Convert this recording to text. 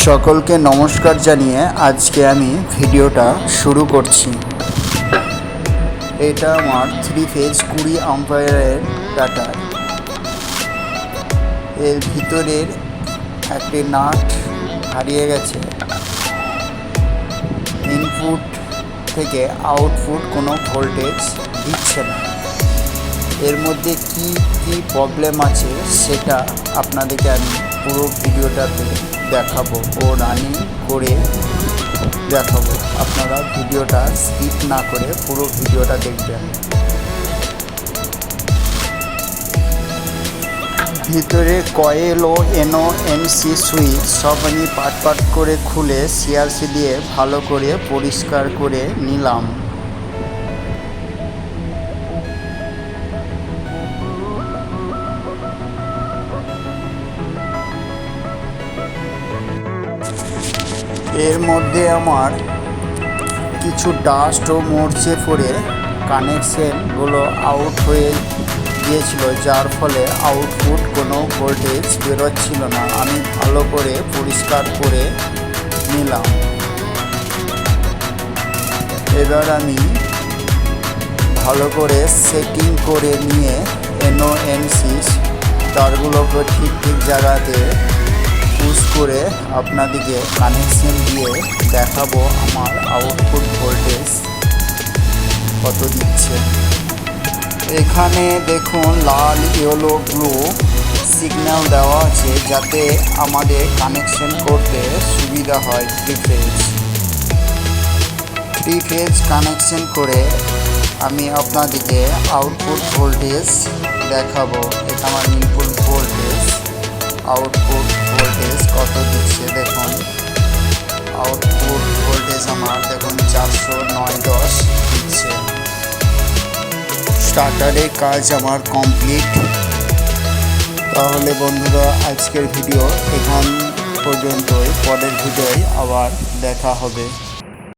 সকলকে নমস্কার জানিয়ে আজকে আমি ভিডিওটা শুরু করছি। এটা আমার 3 ফেজ 20 অ্যাম্পিয়ারের টাটার। এর ভিতরের একটি নাট হারিয়ে গেছে। ইনপুট থেকে আউটপুট কোনো ভোল্টেজ দিচ্ছে না। এর মধ্যে কি কি প্রবলেম আছে সেটা আপনাদেরকে আমি পুরো ভিডিওটাতে দেখাবো ও রানিং করে দেখাবো। আপনারা ভিডিওটা স্কিপ না করে পুরো ভিডিওটা দেখবেন। ভিতরে কয়েল ও এনসি সুইচ সব আমি পাট করে খুলে সিআরসি দিয়ে ভালো করে পরিষ্কার করে নিলাম। এর মধ্যে আমার কিছু ডাস্ট ও মরচে পড়ে কানেকশনগুলো আউট হয়ে গিয়েছিল, যার ফলে আউটপুট কোনো ভোল্টেজ বেরোচ্ছিল না। আমি ভালো করে পরিষ্কার করে নিলাম। এবার আমি ভালো করে সেটিং করে নিয়ে এনসি তারগুলোকে ঠিক জায়গাতে পুশ করে আপনাদেরকে কানেকশন দিয়ে দেখাবো আমার আউটপুট ভোল্টেজ কত দিচ্ছে। এখানে দেখুন লাল, ইয়েলো, ব্লু সিগন্যাল দেওয়া আছে যাতে আমাদের কানেকশন করতে সুবিধা হয়। 3 ফেজ কানেকশন করে আমি আপনাদেরকে আউটপুট ভোল্টেজ দেখাবো। এটা আমার ইনপুট ভোল্টেজ, আউটপুট ভোল্টেজ কত দিচ্ছে দেখুন। আউটপুট ভোল্টেজ আমার দেখুন 409-10 দিচ্ছে। স্টার্টারের কাজ আমার কমপ্লিট। তাহলে বন্ধুরা আজকের ভিডিও এখান পর্যন্তই। পরের ভিডিওয় আবার দেখা হবে।